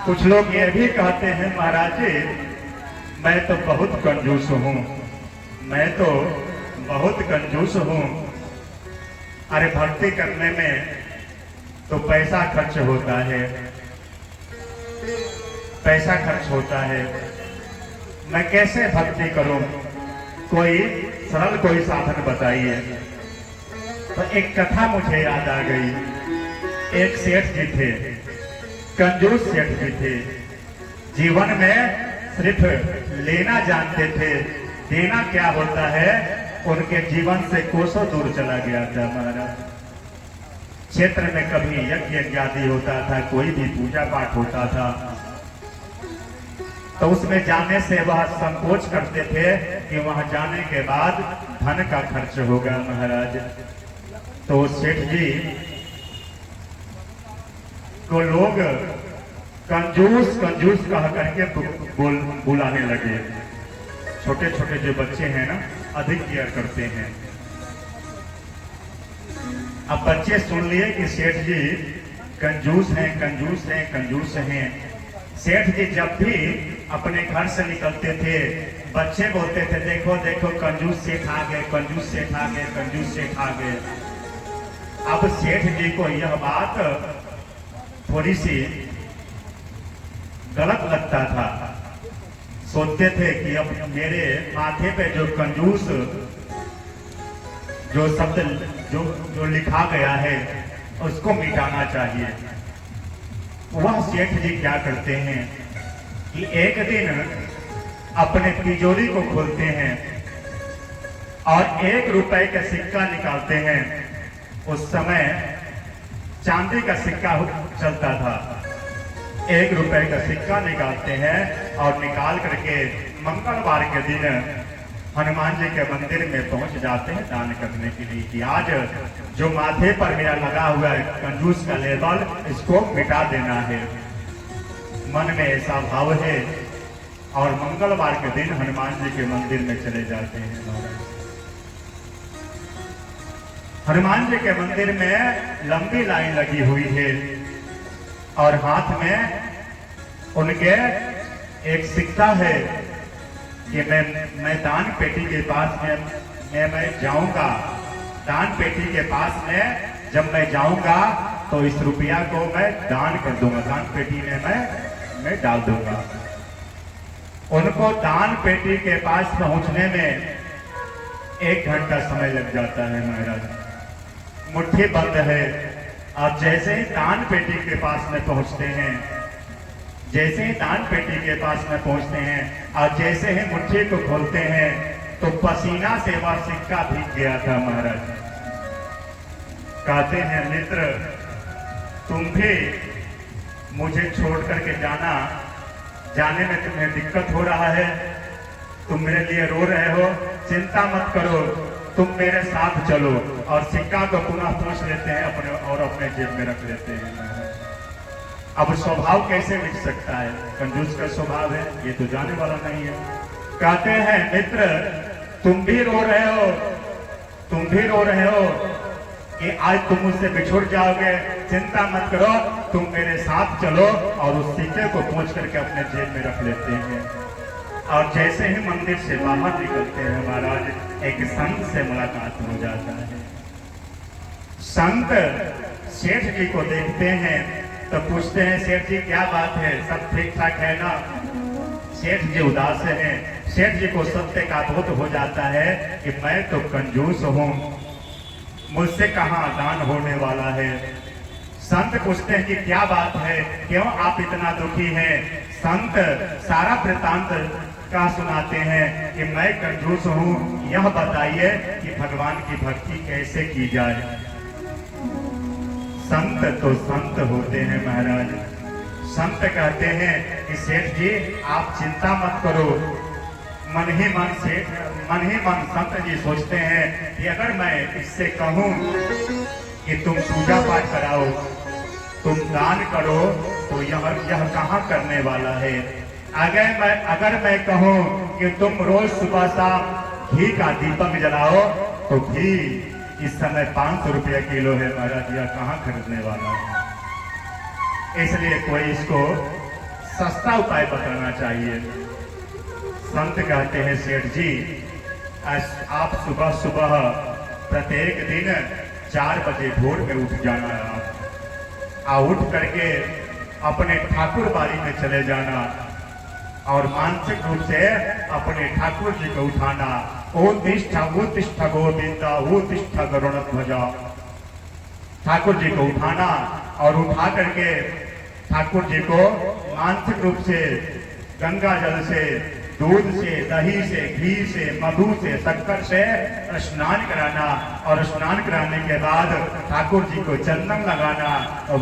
कुछ लोग ये भी कहते हैं महाराज जी, मैं तो बहुत कंजूस हूँ, मैं तो बहुत कंजूस हूँ। अरे भक्ति करने में तो पैसा खर्च होता है, पैसा खर्च होता है, मैं कैसे भक्ति करूं? कोई सरल कोई साधन बताइए। तो एक कथा मुझे याद आ गई। एक सेठ जी थे, कंजूस सेठ जी थे, जीवन में सिर्फ लेना जानते थे, देना क्या होता है उनके जीवन से कोसों दूर चला गया था महाराज। क्षेत्र में कभी यज्ञ आदि होता था, कोई भी पूजा पाठ होता था, तो उसमें जाने से वह संकोच करते थे कि वहां जाने के बाद धन का खर्च होगा महाराज। तो सेठ जी को लोग कंजूस कंजूस कह करके बुलाने लगे। छोटे छोटे जो बच्चे हैं ना, अधिक केयर करते हैं। अब बच्चे सुन लिए कि सेठ जी कंजूस हैं, कंजूस हैं, कंजूस हैं। सेठ जी जब भी अपने घर से निकलते थे, बच्चे बोलते थे देखो देखो कंजूस सेठ आ गए, कंजूस सेठ आ गए, कंजूस सेठ आ गए। अब सेठ जी को यह बात थोड़ी सी गलत लगता था। सोचते थे कि अब मेरे माथे पे जो कंजूस जो शब्द जो लिखा गया है उसको मिटाना चाहिए। वह सेठ जी क्या करते हैं कि एक दिन अपने तिजोरी को खोलते हैं और 1 रुपए का सिक्का निकालते हैं। उस समय चांदी का सिक्का चलता था। 1 रुपए का सिक्का निकालते हैं और निकाल करके मंगलवार के दिन हनुमान जी के मंदिर में पहुंच जाते हैं दान करने के लिए कि आज जो माथे पर मेरा लगा हुआ है कंजूस का लेबल, इसको मिटा देना है। मन में ऐसा भाव है और मंगलवार के दिन हनुमान जी के मंदिर में चले जाते हैं। हनुमान जी के मंदिर में लंबी लाइन लगी हुई है और हाथ में उनके एक सिक्का है कि मैं दान पेटी के पास में मैं जाऊंगा। दान पेटी के पास में जब मैं जाऊंगा तो इस रुपया को मैं दान कर दूंगा, दान पेटी में मैं डाल दूंगा। उनको दान पेटी के पास पहुंचने में 1 घंटा समय लग जाता है महाराज। मुट्ठी बंद है और जैसे ही दान पेटी के पास में पहुंचते हैं, जैसे ही दान पेटी के पास में पहुंचते हैं और जैसे ही मुट्ठी को खोलते हैं तो पसीना से वह सिक्का भीग गया था महाराज। कहते हैं मित्र तुम भी मुझे छोड़ करके जाने में तुम्हें दिक्कत हो रहा है, तुम मेरे लिए रो रहे हो, चिंता मत करो, तुम मेरे साथ चलो। और सिक्का को पुनः पूछ लेते हैं अपने जेब में रख लेते हैं। अब स्वभाव कैसे मिट सकता है? कंजूस का स्वभाव है, ये तो जाने वाला नहीं है। कहते हैं मित्र तुम भी रो रहे हो, तुम भी रो रहे हो कि आज तुम मुझसे बिछुड़ जाओगे, चिंता मत करो, तुम मेरे साथ चलो। और उस सिक्के को पूछ करके अपने जेब में रख लेते हैं। और जैसे ही मंदिर से बाहर निकलते हैं महाराज, एक संत से मुलाकात हो जाता है। संत सेठ जी को देखते हैं तो पूछते हैं सेठ जी क्या बात है, सब ठीक ठाक है ना? सेठ जी उदास हैं। सेठ जी को सत्य का बोध हो जाता है कि मैं तो कंजूस हूँ, मुझसे कहाँ दान होने वाला है। संत पूछते हैं कि क्या बात है, क्यों आप इतना दुखी हैं? संत सारा वृतांत का सुनाते हैं कि मैं कंजूस हूँ, यह बताइए कि भगवान की भक्ति कैसे की जाए। संत तो संत होते हैं महाराज। संत कहते हैं कि सेठ जी आप चिंता मत करो। मन ही मन संत जी सोचते हैं कि अगर मैं इससे कहूं कि तुम पूजा पाठ कराओ, तुम दान करो, तो यह कहाँ करने वाला है। अगर मैं कहूं कि तुम रोज सुबह शाम घी का दीपक जलाओ, तो घी इस समय 500 रुपया किलो है महाराज, यह कहाँ खरीदने वाला है। इसलिए कोई इसको सस्ता उपाय बताना चाहिए। संत कहते हैं सेठ जी, आप सुबह सुबह प्रत्येक दिन 4 बजे भोर में उठ जाना, आप उठ करके अपने ठाकुर बाड़ी में चले जाना और मानसिक रूप से अपने ठाकुर जी को उठाना। ओ तिष्ठ गोविंदा, ओ तिष्ठ गरुड़ध्वजा। ठाकुर जी को उठाना और उठा करके ठाकुर जी को मानसिक रूप से गंगा जल से, दूध से, दही से, घी से, मधु से, शक्कर से स्नान कराना और स्नान कराने के बाद ठाकुर जी को चंदन लगाना,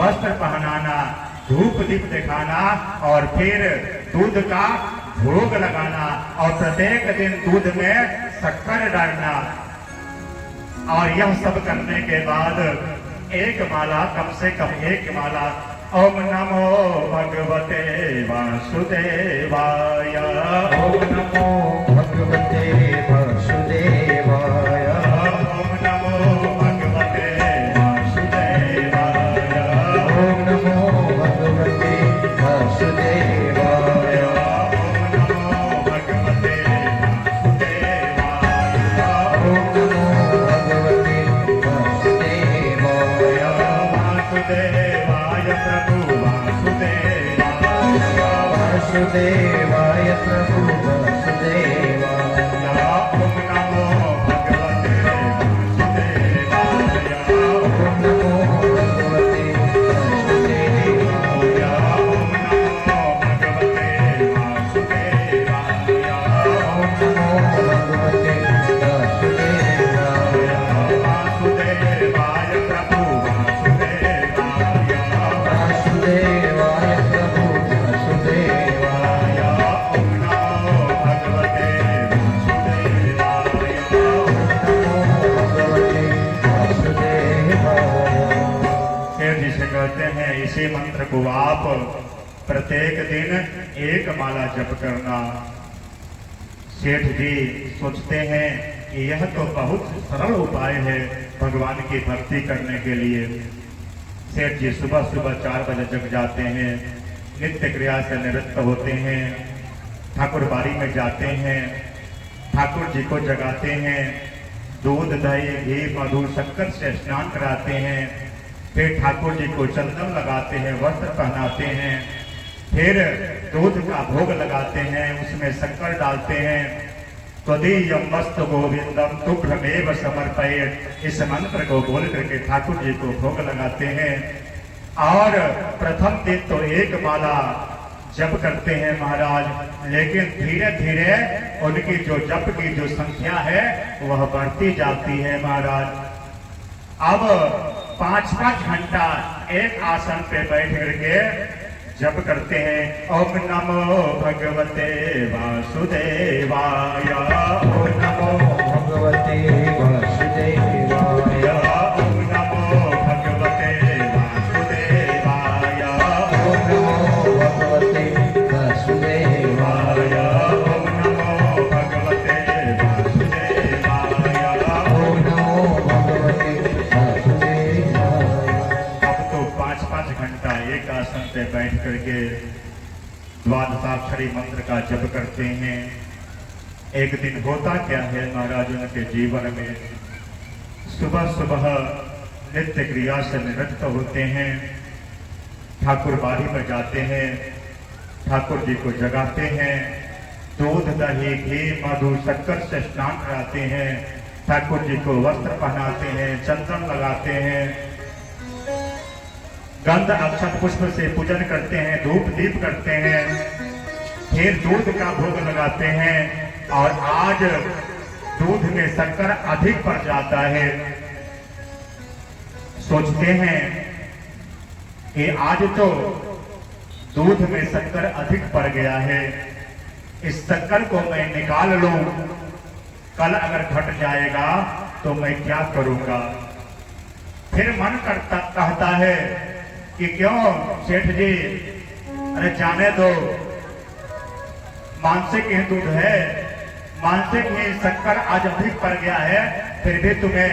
वस्त्र पहनाना, धूप दीप दिखाना और फिर दूध का भोग लगाना और प्रत्येक दिन दूध में शक्कर डालना। और यह सब करने के बाद एक माला, कम से कम एक माला, ओम नमो भगवते वासुदेवाय, ओम नमो भगवते वासुदेवाय, ओम नमो भगवते वासुदेवाय, ओम नमो भगवते वासुदेवाय, ओम नमो भगवते वासुदेवाय, ओम नमो भगवते वासुदेवाय, वासुदेवाय प्रभु वासुदेवाय, वासुदेवाय प्रभु वासुदेवाय, ओम नमो भगवते वासुदेवाय, ओम नमो भगवते वासुदेवाय, ओम नमो भगवते वासुदेवाय, ओम नमो भगवते वासुदेवाय, वासुदेवाय प्रभु वासुदेवाय, वासुदेवाय प्रभु वासुदेवाय, ओम नमो भगवते वासुदेवाय। नमो भगवते वासुदेवाय। शेर जी से कहते हैं इसी मंत्र को आप प्रत्येक दिन एक माला जप करना। सेठ जी सोचते हैं कि यह तो बहुत सरल उपाय है भगवान की भक्ति करने के लिए। सेठ जी सुबह सुबह 4 बजे जग जाते हैं, नित्य क्रिया से निवृत्त होते हैं, ठाकुर बाड़ी में जाते हैं, ठाकुर जी को जगाते हैं, दूध दही घी मधु शक्कर से स्नान कराते हैं, फिर ठाकुर जी को चंदन लगाते हैं, वस्त्र पहनाते हैं, फिर दूध का भोग लगाते हैं, उसमें शक्कर डालते हैं। त्वदीयं वस्तु गोविंदम तुभ्रमेव समर्पयेत्, इस मंत्र को बोल करके ठाकुर जी को भोग लगाते हैं। और प्रथम दिन तो एक माला जप करते हैं महाराज, लेकिन धीरे धीरे उनकी जो जप की जो संख्या है वह बढ़ती जाती है महाराज। अब 5-5 घंटा एक आसन पे बैठ करके जप करते हैं। ओम नमो भगवते वासुदेवाय, ओम नमो भगवते वासुदेवाय, ओम नमो भगवते वासुदेवाय, ओम नमो भगवते वासुदेवाय, ओम नमो भगवते वासुदेवाय। ओम नमो भगवते वासुदेवाय। अब तो 5-5 घंटा एक आसन पे बैठ करके द्वादशाक्षरी मंत्र का जप करते हैं। एक दिन होता क्या है महाराज उनके जीवन में, सुबह सुबह नित्य क्रिया से निवृत्त होते हैं, ठाकुर बाड़ी में जाते हैं, ठाकुर जी को जगाते हैं, दूध दही घी मधु शक्कर से स्नान कराते हैं, ठाकुर जी को वस्त्र पहनाते हैं, चंदन लगाते हैं, गंध अक्षत पुष्प से पूजन करते हैं, धूप दीप करते हैं, फिर दूध का भोग लगाते हैं। और आज दूध में शक्कर अधिक पड़ जाता है, सोचते हैं कि आज तो दूध में शक्कर अधिक पड़ गया है, इस शक्कर को मैं निकाल लूं, कल अगर घट जाएगा तो मैं क्या करूंगा। फिर मन करता कहता है कि क्यों सेठ जी, अरे जाने दो, मानसिक ही दूध है, मानसिक ही शक्कर आज अधिक पड़ गया है, फिर भी तुम्हें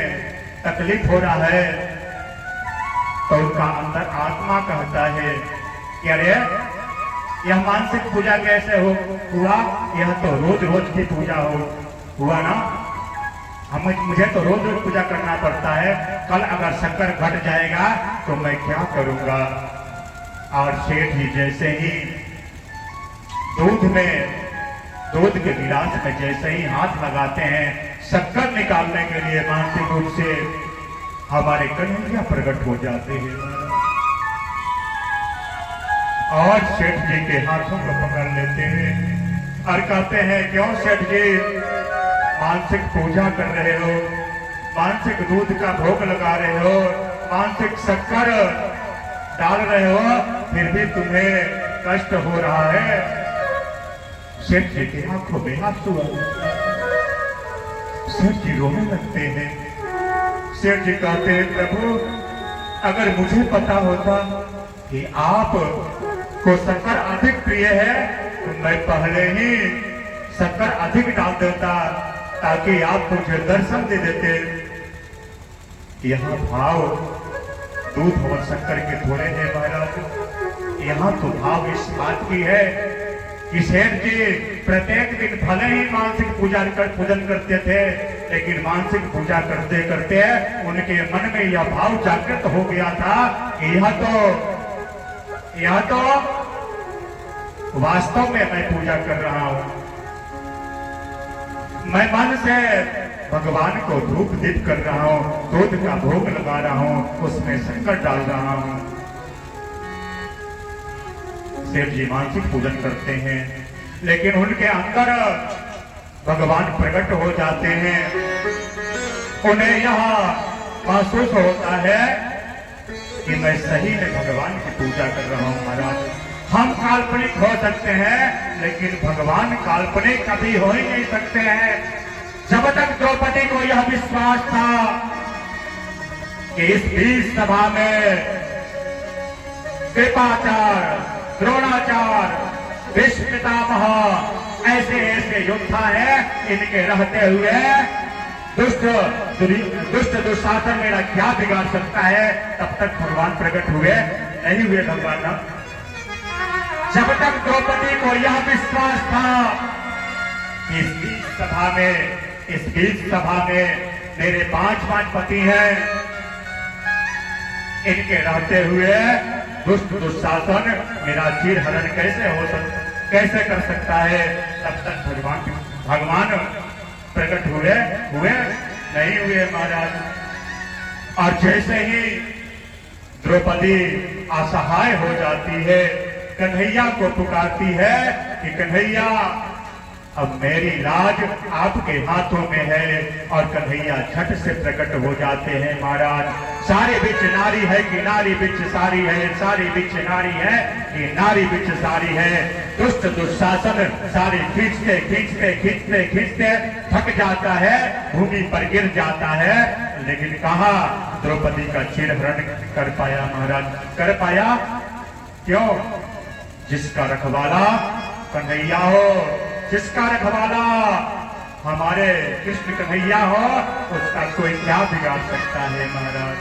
तकलीफ हो रहा है। तो उनका अंदर आत्मा कहता है कि अरे यह मानसिक पूजा कैसे हुआ? यह तो रोज रोज की पूजा हुआ ना। मुझे तो रोज रोज पूजा करना पड़ता है। कल अगर शक्कर घट जाएगा तो मैं क्या करूंगा? और सेठ जी जैसे ही दूध के गिलास में जैसे ही हाथ लगाते हैं शक्कर निकालने के लिए, मानसिक रूप से हमारे कन्हैया प्रकट हो जाते हैं और सेठ जी के हाथों को पकड़ लेते हैं और कहते हैं, क्यों सेठ जी मानसिक पूजा कर रहे हो, मानसिक दूध का भोग लगा रहे हो, मानसिक शक्कर डाल रहे हो, फिर भी तुम्हें कष्ट हो रहा है? सेठ जी की आंखों में आंसू आ जाते हैं। सेठ जी रोने लगते हैं। सेठ जी कहते हैं, प्रभु अगर मुझे पता होता कि आप को शक्कर अधिक प्रिय है तो मैं पहले ही शक्कर अधिक डाल देता ताकि आप मुझे दर्शन दे देते। यहाँ भाव दूध और शक्कर के थोड़े हैं महाराज, यहाँ तो भाव इस बात की है कि सेठ जी प्रत्येक दिन भले ही मानसिक पूजन करते थे, लेकिन मानसिक पूजा करते करते उनके मन में यह भाव जागृत हो गया था कि यह तो वास्तव में मैं पूजा कर रहा हूं। मैं मन से भगवान को धूप दीप कर रहा हूं, दूध का भोग लगा रहा हूं, उसमें शक्कर डाल रहा हूं। सेठ जी मानसिक पूजन करते हैं, लेकिन उनके अंदर भगवान प्रकट हो जाते हैं। उन्हें यह महसूस होता है कि मैं सही में भगवान की पूजा कर रहा हूं। महाराज हम काल्पनिक हो सकते हैं, लेकिन भगवान काल्पनिक कभी हो ही नहीं सकते हैं। जब तक द्रौपदी को यह विश्वास था कि इस बीच सभा में कृपाचार्य, द्रोणाचार्य, भीष्म पितामह ऐसे ऐसे योद्धा है, इनके रहते हुए दुष्ट दुशासन मेरा क्या बिगाड़ सकता है? तब तक भगवान प्रकट हुए नहीं हुए भगवान। जब तक द्रौपदी को यह विश्वास था कि इस बीच सभा में मेरे पांच पति हैं, इनके रहते हुए दुष्ट दुशासन मेरा चीर हरण कैसे कर सकता है? तब तक भगवान प्रकट हुए नहीं हुए महाराज। और जैसे ही द्रौपदी असहाय हो जाती है, कन्हैया को पुकारती है कि कन्हैया अब मेरी लाज आपके हाथों में है, और कन्हैया झट से प्रकट हो जाते हैं महाराज। सारे बिच नारी है कि नारी बिच सारी है, सारी बिच नारी है कि नारी बिच सारी है। दुष्ट दुशासन सारी खींचते थक जाता है, भूमि पर गिर जाता है, लेकिन कहा द्रौपदी का चीरहरण कर पाया महाराज? कर पाया क्यों? जिसका रखवाला कन्हैया हो, जिसका रखवाला हमारे कृष्ण कन्हैया हो, उसका कोई क्या बिगाड़ सकता है महाराज?